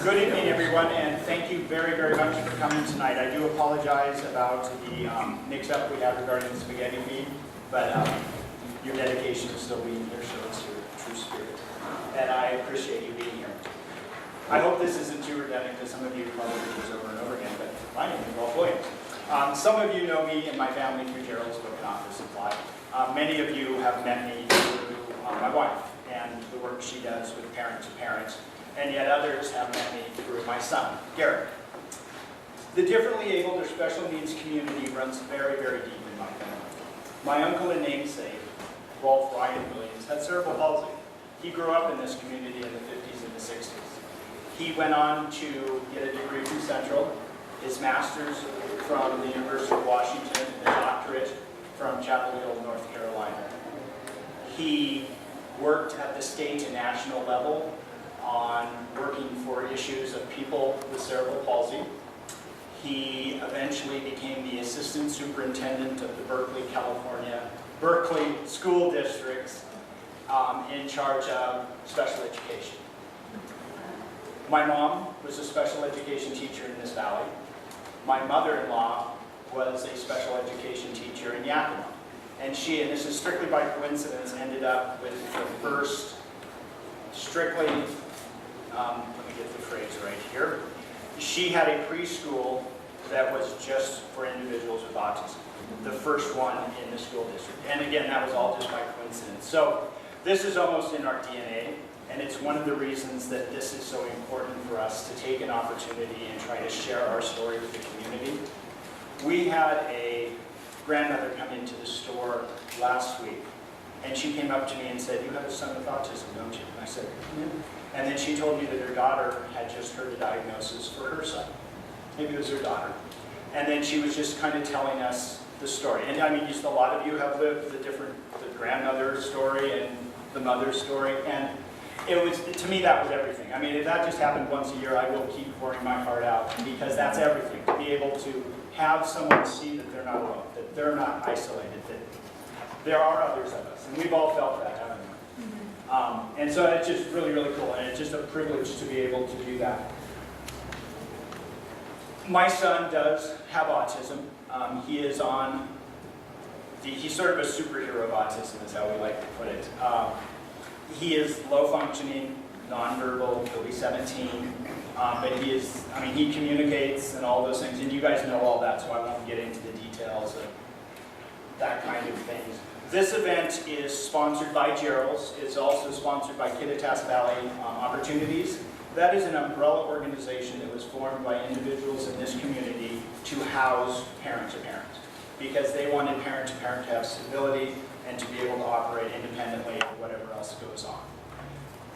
Good evening, everyone, and thank you very, very much for coming tonight. I do apologize about the mix-up we had regarding the spaghetti feed, but your dedication to still being here shows your true spirit, and I appreciate you being here. I hope this isn't too redundant, because some of you probably do this over and over again, but my name is Rolf Williams. Some of you know me and my family through Gerald's book and Office Supply. Many of you have met me through my wife and the work she does with parent to parent. And yet others have met me through my son, Garrett. The differently abled or special needs community runs very, very deep in my family. My uncle and namesake, Rolf Ryan Williams, had cerebral palsy. He grew up in this community in the 50s and the 60s. He went on to get a degree from Central, his master's from the University of Washington, and a doctorate from Chapel Hill, North Carolina. He worked at the state and national level on working for issues of people with cerebral palsy. He eventually became the assistant superintendent of the Berkeley school districts in charge of special education. My mom was a special education teacher in this valley. My mother-in-law was a special education teacher in Yakima. And she, and this is strictly by coincidence, ended up with the first strictly let me get the phrase right here. She had a preschool that was just for individuals with autism, the first one in the school district. And again, that was all just by coincidence. So this is almost in our DNA, and it's one of the reasons that this is so important for us to take an opportunity and try to share our story with the community. We had a grandmother come into the store last week, and she came up to me and said, "You have a son with autism, don't you?" And I said, "Yeah." And then she told me that her daughter had just heard a diagnosis for her son. Maybe it was her daughter. And then she was just kind of telling us the story. And I mean, just a lot of you have lived the grandmother story and the mother's story. And it was, to me, that was everything. I mean, if that just happened once a year, I will keep pouring my heart out, because that's everything. To be able to have someone see that they're not alone, that they're not isolated, that there are others of us. And we've all felt that, haven't we? And so it's just really, really cool, and it's just a privilege to be able to do that. My son does have autism. He is on he's sort of a superhero of autism, is how we like to put it. He is low functioning, nonverbal, he'll be 17, but he communicates and all those things, and you guys know all that, so I won't get into the details of that kind of things. This event is sponsored by Gerald's. It's also sponsored by Kittitas Valley Opportunities. That is an umbrella organization that was formed by individuals in this community to house parent-to-parent, because they wanted parent-to-parent to have stability and to be able to operate independently of whatever else goes on.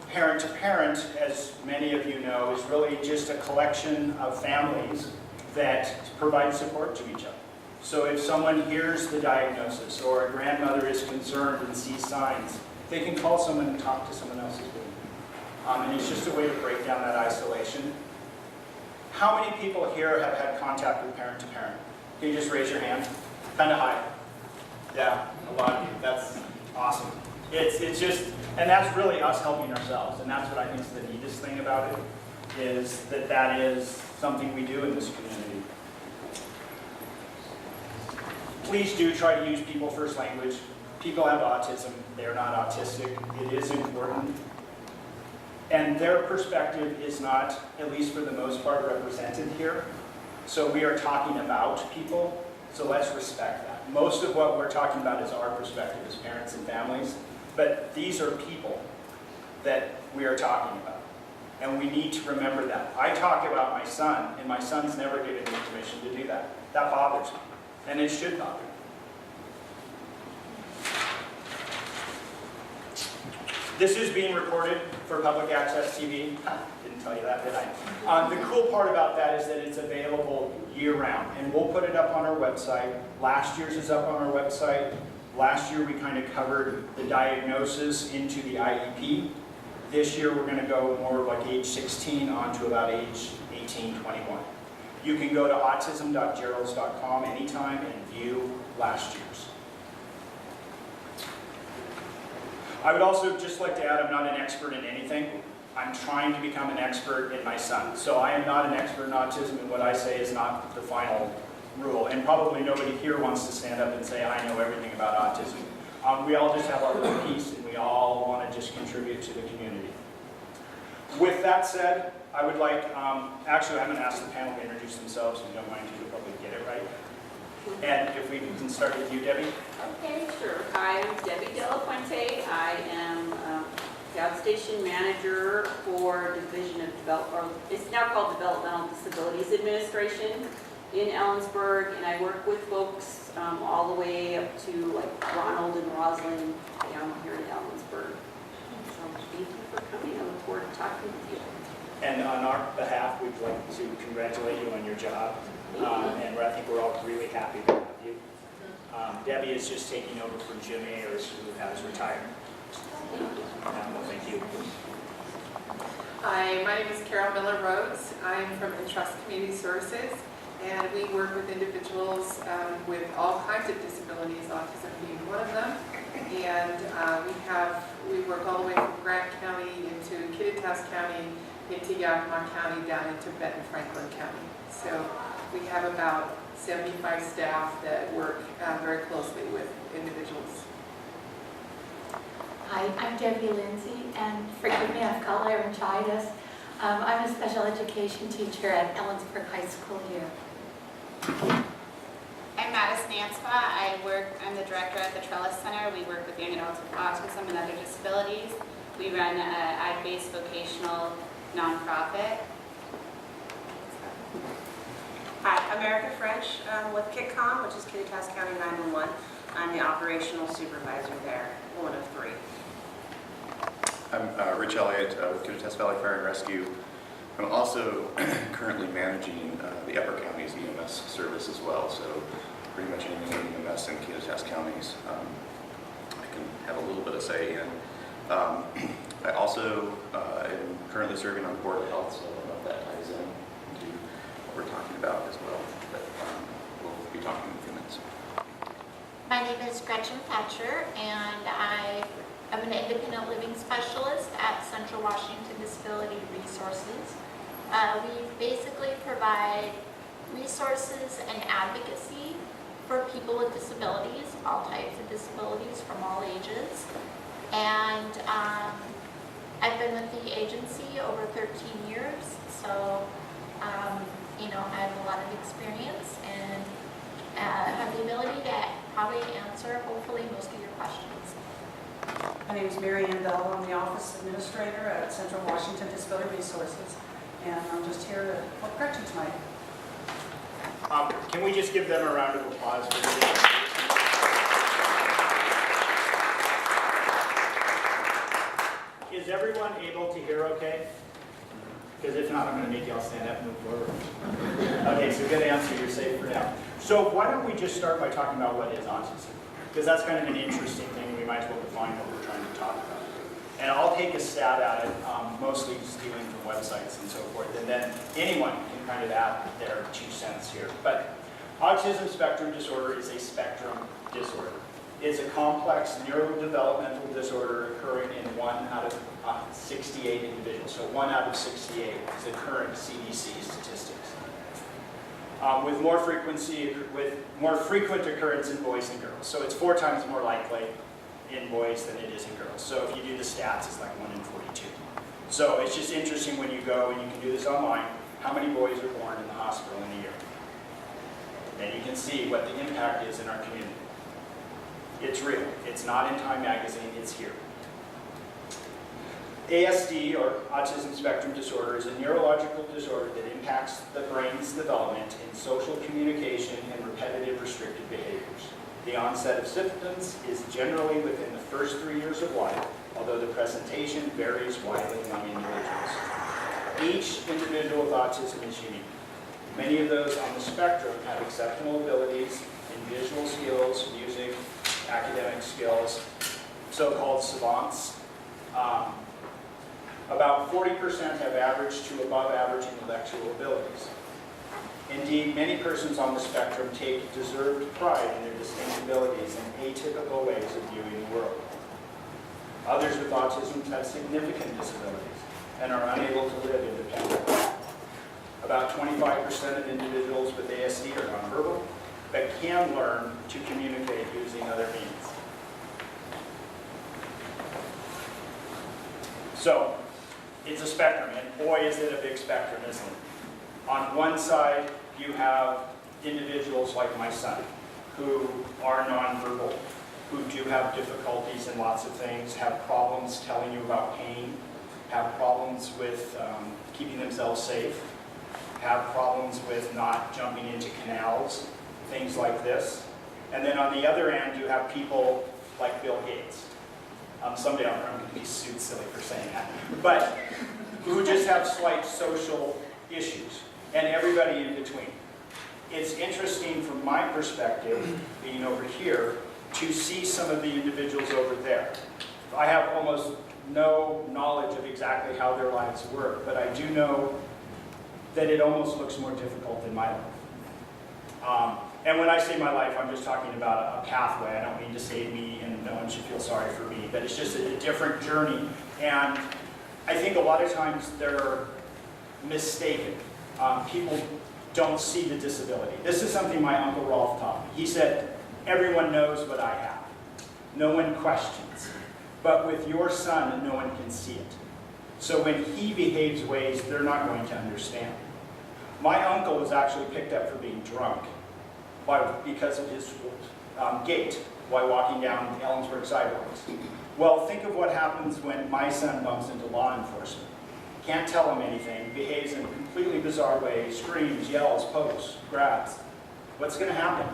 Parent-to-parent, as many of you know, is really just a collection of families that provide support to each other. So if someone hears the diagnosis, or a grandmother is concerned and sees signs, they can call someone and talk to someone else who's with them. And it's just a way to break down that isolation. How many people here have had contact with parent-to-parent? Can you just raise your hand? Kind of high. Yeah, a lot of you. That's awesome. It's just, and that's really us helping ourselves. And that's what I think is the neatest thing about it, is that is something we do in this community. Please do try to use people first language. People have autism. They're not autistic. It is important. And their perspective is not, at least for the most part, represented here. So we are talking about people, so let's respect that. Most of what we're talking about is our perspective as parents and families, but these are people that we are talking about. And we need to remember that. I talk about my son, and my son's never given me permission to do that. That bothers me. And it should bother me. This is being recorded for public access TV. Didn't tell you that, did I? The cool part about that is that it's available year-round, and we'll put it up on our website. Last year's is up on our website. Last year we kind of covered the diagnosis into the IEP. This year we're going to go more like age 16 on to about age 18, 21. You can go to autism.geralds.com anytime and view last year's. I would also just like to add, I'm not an expert in anything, I'm trying to become an expert in my son. So I am not an expert in autism, and what I say is not the final rule. And probably nobody here wants to stand up and say, I know everything about autism. We all just have our little piece, and we all want to just contribute to the community. With that said, I would like, actually I'm going to ask the panel to introduce themselves, and you don't mind if you probably get it right. And if we can start with you, Debbie. Okay, sure. I'm Debbie De La Fuente. I am the outstation manager for Division of it's now called Developmental Disabilities Administration in Ellensburg, and I work with folks all the way up to like Ronald and Roslyn down here in Ellensburg. So thank you for coming. I look forward to talking with you. And on our behalf, we'd like to congratulate you on your job. And I think we're all really happy to have you. Debbie is just taking over from Jim Ayers, who has retired. Thank you. Hi, my name is Carol Miller Rhodes. I'm from Entrust Community Services, and we work with individuals with all kinds of disabilities, autism being one of them. And we work all the way from Grant County into Kittitas County, into Yakima County, down into Benton Franklin County. So we have about 75 staff that work very closely with individuals. Hi, I'm Debbie Lindsay, and forgive me, I've got laryngitis. I'm a special education teacher at Ellensburg High School here. I'm Madison Anspa. I'm the director at the Trellis Center. We work with young adults with autism and other disabilities. We run an ag-based vocational nonprofit. Hi, America French with KitCom, which is Kittitas County 911. I'm the operational supervisor there, one of three. I'm Rich Elliott with Kittitas Valley Fire and Rescue. I'm also currently managing the Upper County's EMS service as well, so pretty much anything in EMS in Kittitas counties I can have a little bit of say in. I also am currently serving on the Board of Health, so I don't know if that ties in to what we're talking about as well, but we'll be talking in a few minutes. My name is Gretchen Thatcher, and I am an independent living specialist at Central Washington Disability Resources. We basically provide resources and advocacy for people with disabilities, all types of disabilities from all ages. And I've been with the agency over 13 years, so I have a lot of experience and have the ability to probably answer, hopefully, most of your questions. My name is Mary Ann Bell. I'm the Office Administrator at Central Washington Disability Resources, and I'm just here to help Gretchen tonight. Can we just give them a round of applause for this? Is everyone able to hear okay? Because if not, I'm going to make y'all stand up and move forward. Okay, so good answer. You're safe for now. So why don't we just start by talking about what is autism? Because that's kind of an interesting thing. We might as well define what we're trying to talk about. And I'll take a stab at it, mostly stealing from websites and so forth. And then anyone can kind of add their 2 cents here. But autism spectrum disorder is a spectrum disorder. It's a complex neurodevelopmental disorder occurring in 1 out of 68 individuals. So 1 out of 68 is the current CDC statistics. With more frequent occurrence in boys and girls. So it's 4 times more likely in boys than it is in girls. So if you do the stats, it's like 1 in 42. So it's just interesting when you go, and you can do this online, how many boys are born in the hospital in a year. And you can see what the impact is in our community. It's real. It's not in Time magazine, it's here. ASD, or autism spectrum disorder, is a neurological disorder that impacts the brain's development in social communication and repetitive restricted behaviors. The onset of symptoms is generally within the first 3 years of life, although the presentation varies widely among individuals. Each individual with autism is unique. Many of those on the spectrum have exceptional abilities in visual skills, music, academic skills, so-called savants. About 40% have average to above average intellectual abilities. Indeed, many persons on the spectrum take deserved pride in their distinct abilities and atypical ways of viewing the world. Others with autism have significant disabilities and are unable to live independently. About 25% of individuals with ASD are nonverbal, but can learn to communicate using other means. So, it's a spectrum, and boy is it a big spectrum, isn't it? On one side, you have individuals like my son, who are nonverbal, who do have difficulties in lots of things, have problems telling you about pain, have problems with keeping themselves safe, have problems with not jumping into canals, things like this. And then on the other end, you have people like Bill Gates. Someday I'm going to be sued silly for saying that. But who just have slight social issues, and everybody in between. It's interesting from my perspective, being over here, to see some of the individuals over there. I have almost no knowledge of exactly how their lives work, but I do know that it almost looks more difficult than my life. And when I say my life, I'm just talking about a pathway. I don't mean to say me, and no one should feel sorry for me, but it's just a different journey. And I think a lot of times they're mistaken. People don't see the disability. This is something my Uncle Rolf taught me. He said, everyone knows what I have. No one questions. But with your son, no one can see it. So when he behaves ways they're not going to understand. My uncle was actually picked up for being drunk because of his gait while walking down the Ellensburg sidewalks. Well, think of what happens when my son bumps into law enforcement. Can't tell him anything, behaves in a completely bizarre way, screams, yells, pokes, grabs. What's going to happen?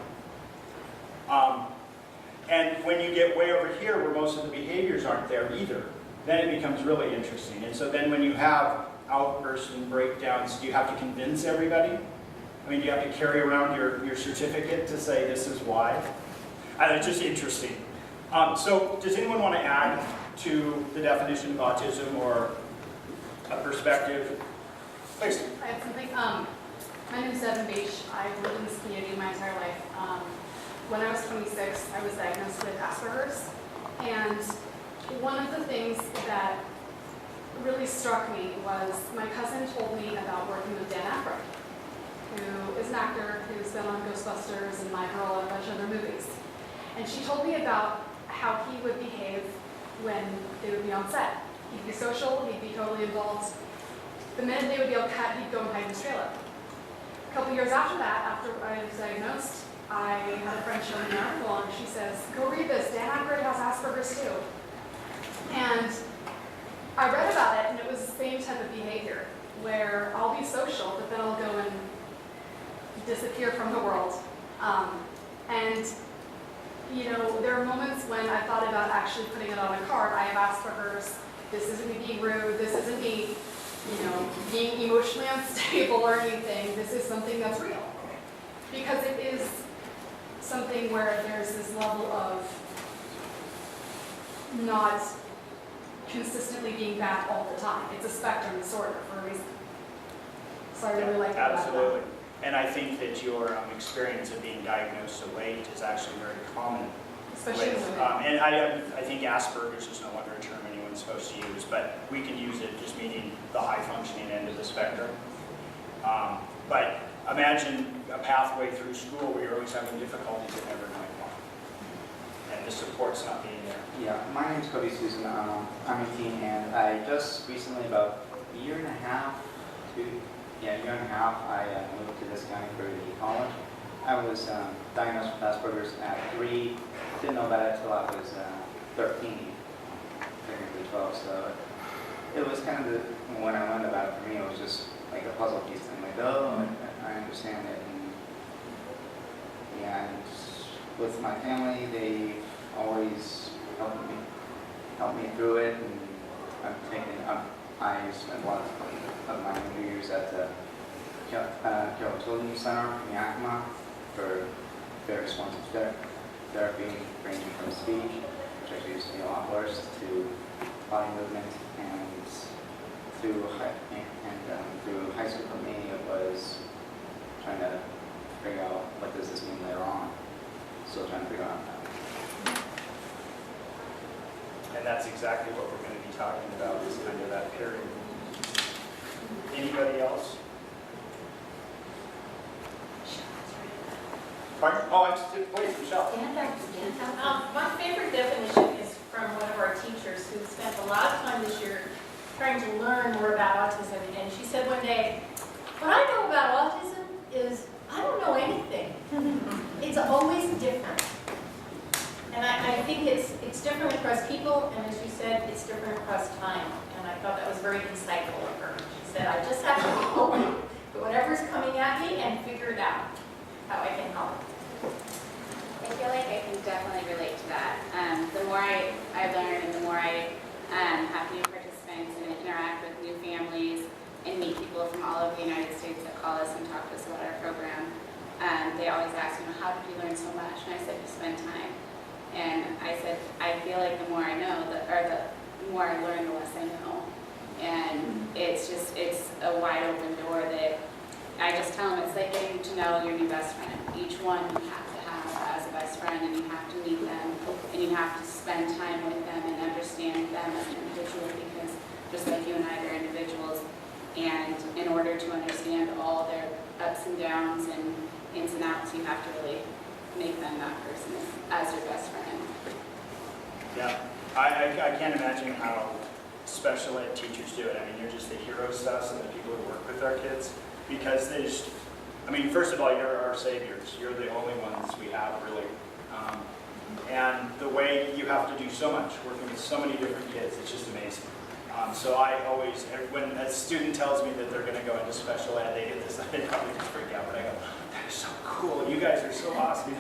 And when you get way over here where most of the behaviors aren't there either, then it becomes really interesting. And so then when you have outbursts and breakdowns, do you have to convince everybody? I mean, do you have to carry around your certificate to say this is why? It's just interesting. So does anyone want to add to the definition of autism or a perspective? Please. I have something. My name is Devin Beach. I've lived in this community my entire life. When I was 26, I was diagnosed with Asperger's. And one of the things that really struck me was my cousin told me about working with Dan Aykroyd, who is an actor who's been on Ghostbusters and My Girl and a bunch of other movies. And she told me about how he would behave when they would be on set. He'd be social, he'd be totally involved. The minute they would be able to cut, he'd go and hide in his trailer. A couple years after that, after I was diagnosed, I had a friend show me an article and she says, go read this, Dan Aykroyd has Asperger's too. And I read about it and it was the same type of behavior where I'll be social, but then I'll go and disappear from the world. And you know, there are moments when I thought about actually putting it on a card. I have Asperger's. This isn't me being rude. This isn't me, you know, being emotionally unstable or anything. This is something that's real. Because it is something where there's this level of not consistently being bad all the time. It's a spectrum disorder for a reason. So I really like that. Absolutely. And I think that your experience of being diagnosed so late is actually very common. Especially with, women. and I think Asperger's is no longer a term anyone's supposed to use, but we can use it just meaning the high-functioning end of the spectrum. But imagine a pathway through school where you're always having difficulties at never knowing why. And the support's not being there. Yeah, my name's Cody Susan. I'm 18, and I just recently, about a year and a half, I moved to this county for the college. I was diagnosed with Asperger's at 3. Didn't know about it until I was 13, technically 12. So it was kind of when I learned about it, for me, it was just like a puzzle piece. I'm like, oh, I understand it. And with my family, they always helped me through it, and I spent a lot of my New Year's at the Carroll Children's Center in Yakima for various forms of therapy, ranging from speech, which actually used to be a lot worse, to body movement, and through high school for me, it was trying to figure out what does this mean later on. Still trying to figure out that. And that's exactly what we're going to be talking about, is kind of that period. Pardon? Oh, I'm still, wait, Michelle. Stand up, stand up. My favorite definition is from one of our teachers who spent a lot of time this year trying to learn more about autism. And she said one day, what I know about autism is I don't know anything. It's always different. And I think it's different across people, and as you said, it's different across time. And I thought that was very insightful of her. She said, I just have to be open to whatever's coming at me and figure it out, how I can help. I feel like I can definitely relate to that. The more I learn and the more I have new participants and interact with new families and meet people from all over the United States that call us and talk to us about our program, they always ask, how did you learn so much? And I said, you spend time. And I said, I feel like the more I know, the more I learn, the less I know. And it's a wide open door that I just tell them, it's like getting to know your new best friend. Each one you have to have as a best friend, and you have to meet them, and you have to spend time with them and understand them as an individual, because just like you and I, they're individuals. And in order to understand all their ups and downs and ins and outs, you have to really make them that person as your best friend. Yeah, I can't imagine how special ed teachers do it. I mean, you're just the heroes to us and the people who work with our kids, because they just, I mean, first of all, you're our saviors. You're the only ones we have, really. And the way you have to do so much, working with so many different kids, it's just amazing. So I always, when a student tells me that they're going to go into special ed, they get this, they probably just freak out, but I go, that is so cool. You guys are so awesome.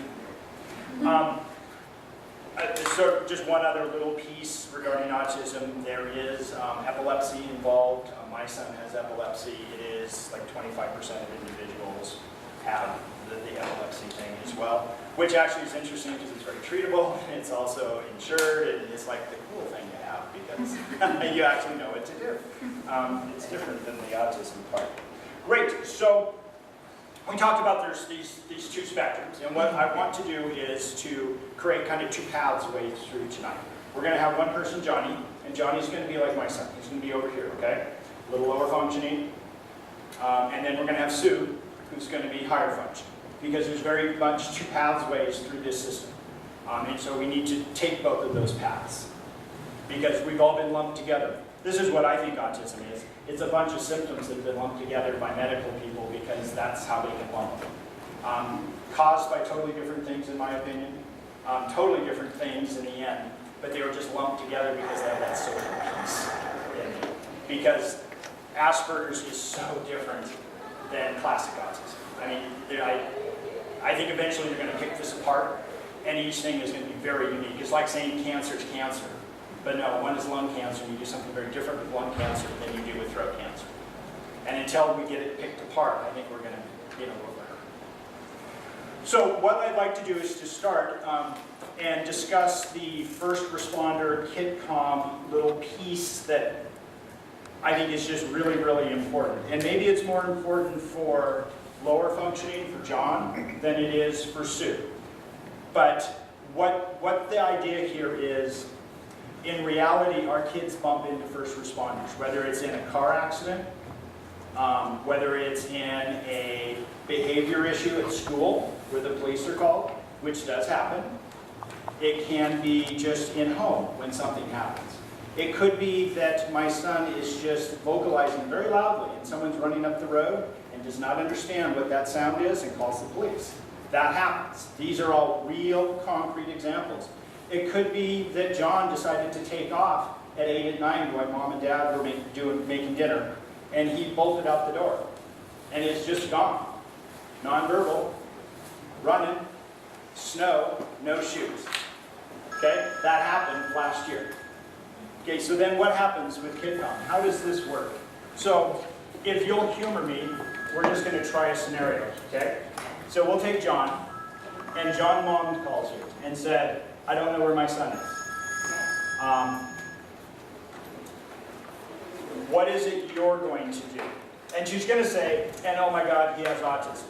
So just one other little piece regarding autism. There is epilepsy involved. My son has epilepsy. It is like 25% of individuals have the epilepsy thing as well, which actually is interesting because it's very treatable, and it's also insured, and it's like the cool thing to have because you actually know what to do. It's different than the autism part. Great, so we talked about there's these two spectrums, and what I want to do is to create kind of two paths way through tonight. We're going to have one person, Johnny, and Johnny's going to be like my son. He's going to be over here, okay? A little lower functioning. And then we're going to have Sue, who's going to be higher functioning, because there's very much two pathways through this system. And so we need to take both of those paths, because we've all been lumped together. This is what I think autism is. It's a bunch of symptoms that have been lumped together by medical people because that's how they can lump them. Caused by totally different things, in my opinion. Totally different things in the end, but they were just lumped together because they have that social piece. Because Asperger's is so different than classic autism. I mean, I think eventually they're going to pick this apart, and each thing is going to be very unique. It's like saying cancer is cancer. But no, one is lung cancer, and you do something very different with lung cancer than you do with throat cancer. And until we get it picked apart, I think we're going to get a little better. So what I'd like to do is to start and discuss the first responder KidCom little piece that I think is just really, really important. And maybe it's more important for lower functioning, for John, than it is for Sue. But what the idea here is, in reality, our kids bump into first responders, whether it's in a car accident, whether it's in a behavior issue at school where the police are called, which does happen. It can be just in home when something happens. It could be that my son is just vocalizing very loudly and someone's running up the road and does not understand what that sound is and calls the police. That happens. These are all real, concrete examples. It could be that John decided to take off at 8 at night while Mom and Dad were making dinner, and he bolted out the door. And it's just gone. Nonverbal, running, snow, no shoes. Okay? That happened last year. Okay, so then what happens with KidCom? How does this work? So, if you'll humor me, we're just going to try a scenario, okay? So we'll take John, and John Mom calls you and said, I don't know where my son is. What is it you're going to do? And she's going to say, and oh my God, he has autism.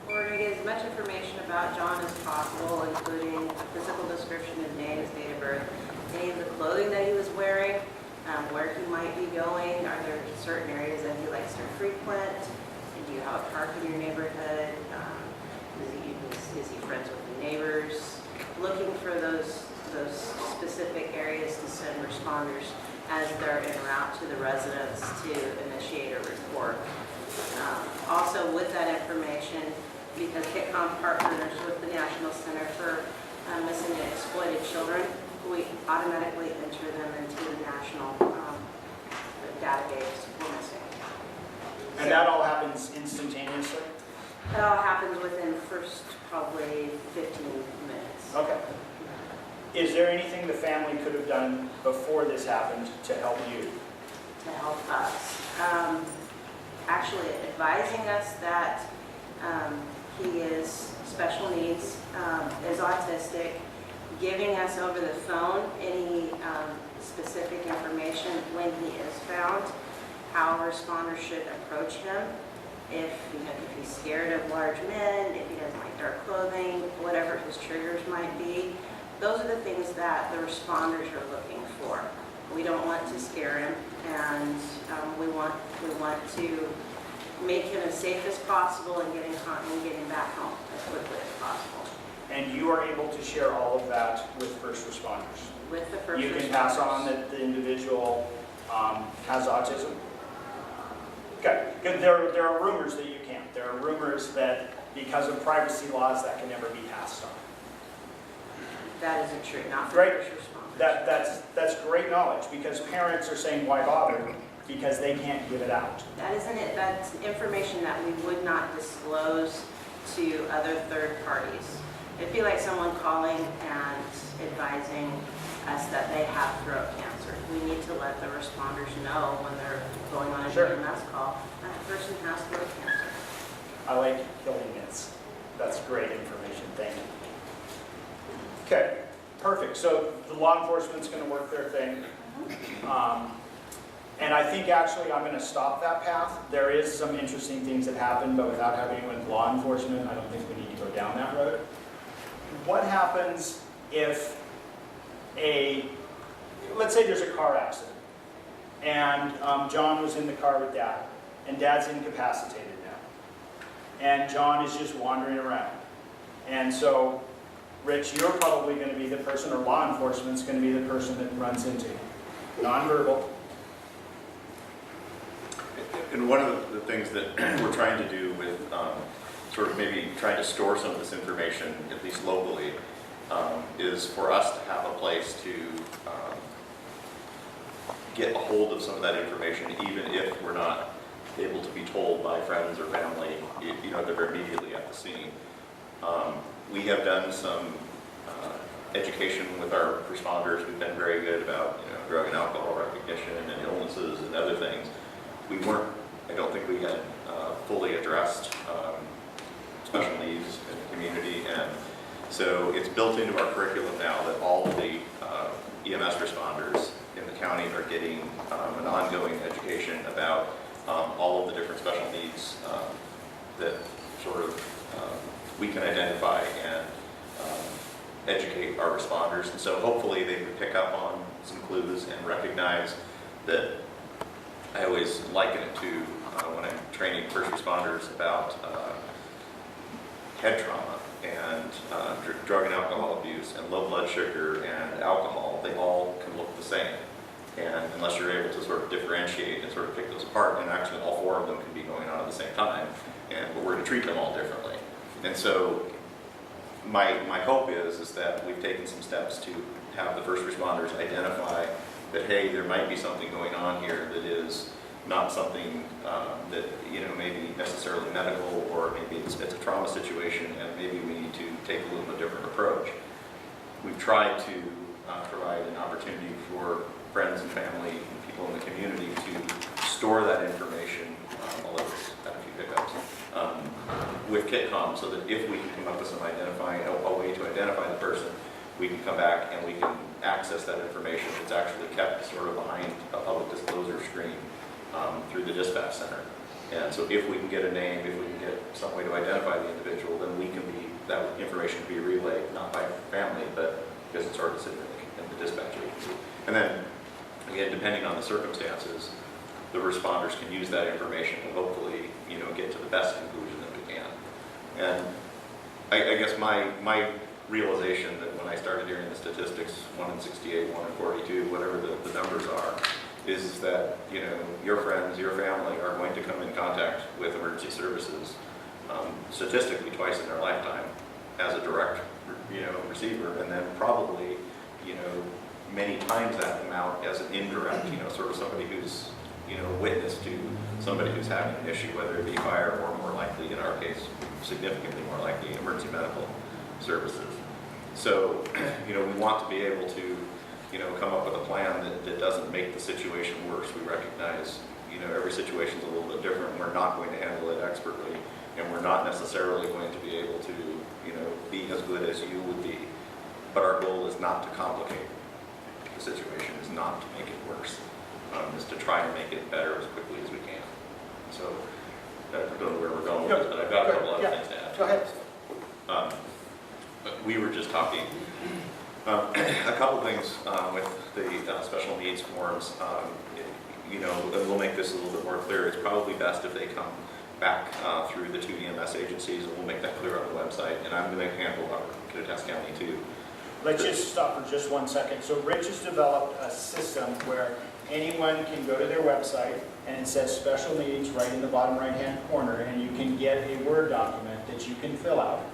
We're going to get as much information about John as possible, including a physical description, his name, his date of birth, any of the clothing that he was wearing, where he might be going. Are there certain areas that he likes to frequent? And do you have a park in your neighborhood? Is he friends with the neighbors? Looking for those specific areas to send responders as they're en route to the residents to initiate a report. Also with that information, because KitCom partners with the National Center for Missing and Exploited Children, we automatically enter them into the national database for missing. And that all happens instantaneously? That all happens within the first probably 15 minutes. Okay. Is there anything the family could have done before this happened to help you? To help us. Actually advising us that he is special needs, is autistic, giving us over the phone any specific information when he is found, how a responder should approach him, if he's scared of large men, if he doesn't like dark clothing, whatever his triggers might be. Those are the things that the responders are looking for. We don't want to scare him, and we want to make him as safe as possible and get him back home as quickly as possible. And you are able to share all of that with first responders? With the first You can responders. pass on that the individual has autism? Okay, good. There are rumors that you can't. There are rumors that because of privacy laws that can never be passed on. That isn't true, not for Great. first responders. That's great knowledge, because parents are saying, why bother? Because they can't give it out. That isn't it. That's information that we would not disclose to other third parties. It'd be like someone calling and advising us that they have throat cancer. We need to let the responders know when they're going on a Sure. EMS call, that person has throat cancer. I like killing myths. That's great information. Thank you. Okay, perfect. So the law enforcement's going to work their thing. And I think actually I'm going to stop that path. There is some interesting things that happen, but without having anyone with law enforcement, I don't think we need to go down that road. What happens if let's say there's a car accident, and John was in the car with Dad, and Dad's incapacitated now, and John is just wandering around. And so, Rich, you're probably going to be the person, or law enforcement's going to be the person that runs into him. Nonverbal. And one of the things that we're trying to do with sort of maybe trying to store some of this information, at least locally, is for us to have a place to get a hold of some of that information, even if we're not able to be told by friends or family, they're immediately at the scene. We have done some education with our responders. We've been very good about drug and alcohol recognition and illnesses and other things. I don't think we had fully addressed special needs in the community, and so it's built into our curriculum now that all of the EMS responders in the county are getting an ongoing education about all of the different special needs that sort of we can identify and educate our responders. And so hopefully they would pick up on some clues and recognize that. I always liken it to when I'm training first responders about head trauma and drug and alcohol abuse and low blood sugar and alcohol. They all can look the same. And unless you're able to sort of differentiate and sort of pick those apart, and actually all four of them can be going on at the same time, but we're going to treat them all differently. And so my hope is that we've taken some steps to have the first responders identify that, hey, there might be something going on here that is not something that, maybe necessarily medical, or maybe it's a trauma situation, and maybe we need to take a little bit different approach. We've tried to provide an opportunity for friends and family and people in the community to store that information, although it's had a few hiccups, with KitCom, so that if we can come up with some a way to identify the person, we can come back and we can access that information. It's actually kept sort of behind a public disclosure screen through the dispatch center. And so if we can get a name, if we can get some way to identify the individual, then that information can be relayed, not by family, but because it's already sitting in the dispatch agency. And then, again, depending on the circumstances, the responders can use that information to hopefully, get to the best conclusion that we can. And I guess my realization that when I started hearing the statistics, 1 in 68, 1 in 42, whatever the numbers are, is that, you know, your friends, your family are going to come in contact with emergency services statistically twice in their lifetime as a direct, you know, receiver, and then probably, you know, many times that amount as an indirect, you know, sort of somebody who's, you know, witness to somebody who's having an issue, whether it be fire or more likely, in our case, significantly more likely, emergency medical services. So, you know, we want to be able to, you know, come up with a plan that doesn't make the situation worse. We recognize, you know, every situation's a little bit different. We're not going to handle it expertly, and we're not necessarily going to be able to, you know, be as good as you would be. But our goal is not to complicate the situation, is not to make it worse, is to try to make it better as quickly as we can. So, I don't know where we're going with this, but I've got a couple other things to add. Go ahead. But we were just talking, a couple things with the special needs forms. You know, we'll make this a little bit more clear. It's probably best if they come back through the 2 EMS agencies, and we'll make that clear on the website. And I'm going to handle our Kittitas County too. Let's just stop for just 1 second. So Rich has developed a system where anyone can go to their website and it says special needs right in the bottom right-hand corner, and you can get a Word document that you can fill out,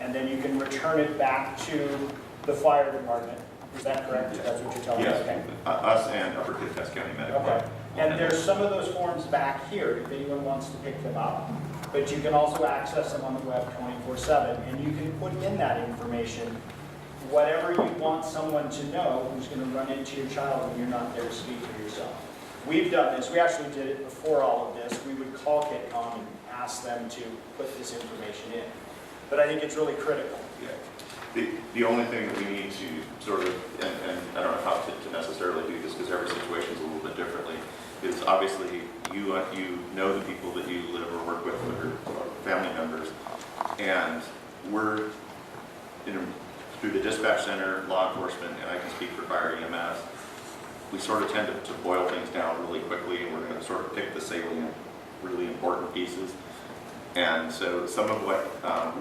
and then you can return it back to the fire department. Is that correct? Yes. That's what you're telling Yes, us? Okay. us and Upper Kittitas County Medical. Okay. And there's some of those forms back here if anyone wants to pick them up. But you can also access them on the web 24/7, and you can put in that information whatever you want someone to know who's going to run into your child when you're not there to speak for yourself. We've done this. We actually did it before all of this. We would call KitCom and ask them to put this information in. But I think it's really critical. Yeah. The only thing that we need to sort of, and I don't know how to necessarily do this because every situation is a little bit differently, is obviously you know the people that you live or work with or family members, and we're through the dispatch center, law enforcement, and I can speak for fire EMS, we sort of tend to boil things down really quickly, and we're going to sort of pick the salient, really important pieces. And so some of what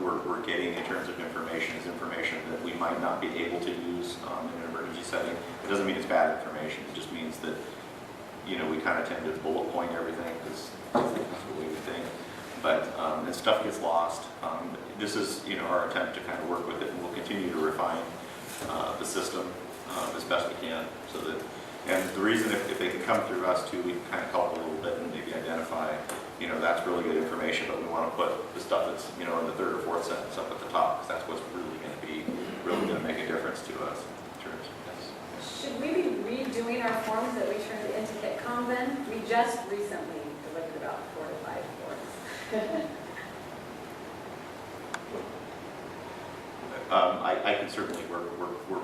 we're getting in terms of information is information that we might not be able to use in an emergency setting. It doesn't mean it's bad information. It just means that, you know, we kind of tend to bullet point everything because that's the way we think. But and stuff gets lost. This is, you know, our attempt to kind of work with it, and we'll continue to refine the system as best we can. So that, and the reason if they can come through us too, we can kind of help a little bit and maybe identify, you know, that's really good information, but we want to put the stuff that's, you know, in the 3rd or 4th sentence up at the top, because that's what's really going to make a difference to us. Yes. Should we be redoing our forms that we turned into KitCom then? We just recently delivered about 4 to 5 forms. I can certainly work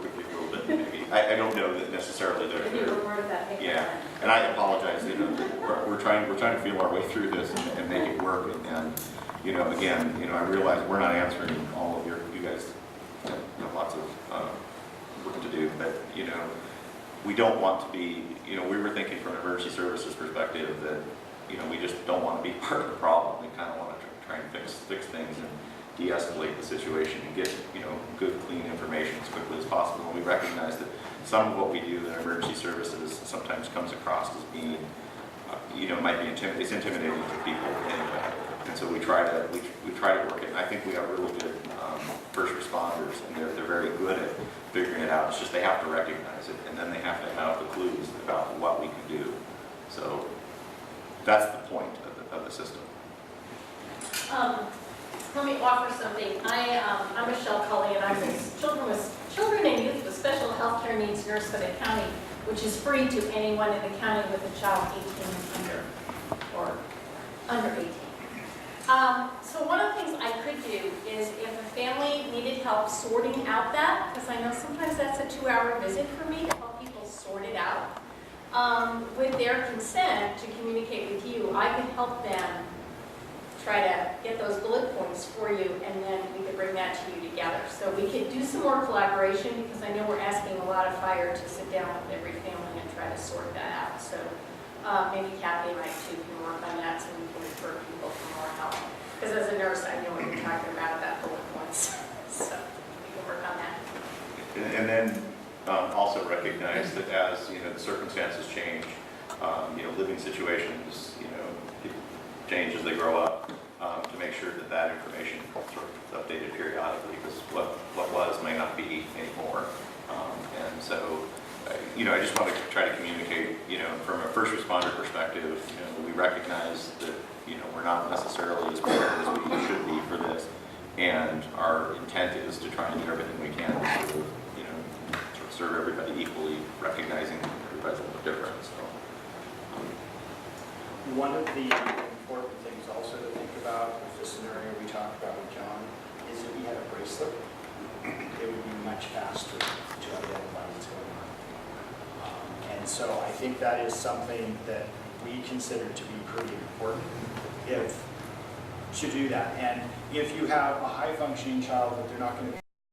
with you a little bit, maybe. I don't know that necessarily they're. Can you reword that? Yeah, and I apologize. You know, we're trying to feel our way through this and make it work. And you know, again, you know, I realize we're not answering all of you guys have lots of work to do, but you know, we don't want to be. You know, we were thinking from an emergency services perspective that, you know, we just don't want to be part of the problem. We kind of want to try and fix things and de-escalate the situation and get, you know, good, clean information as quickly as possible. And we recognize that some of what we do in emergency services sometimes comes across as being, you know, might be it's intimidating to people anyway. And so we try to work it. And I think we have really good first responders, and they're very good at figuring it out. It's just they have to recognize it, and then they have to have the clues about what we can do. So that's the point of the system. Let me offer something. I'm Michelle Cully, and I'm a children and youth with special health care needs nurse for the county, which is free to anyone in the county with a child 18 and under, or under 18. So one of the things I could do is if a family needed help sorting out that, because I know sometimes that's a 2-hour visit for me to help people sort it out, with their consent to communicate with you, I could help them try to get those bullet points for you, and then we could bring that to you together. So we could do some more collaboration, because I know we're asking a lot of fire to sit down with every family and try to sort that out. So maybe Kathy and I too can work on that, so we can refer people for more help. Because as a nurse, I know what you're talking about bullet points. And then also recognize that as, the circumstances change, living situations, people change as they grow up, to make sure that that information sort of updated periodically, because what was may not be anymore. And so, I just want to try to communicate, from a first responder perspective, we recognize that, we're not necessarily as prepared as we should be for this. And our intent is to try and do everything we can to sort of, sort of serve everybody equally, recognizing everybody's a little different. So, One of the important things also to think about with the scenario we talked about with John is if he had a bracelet, it would be much faster to identify what's going on. And so I think that is something that we consider to be pretty important to do that. And if you have a high functioning child that they're not going to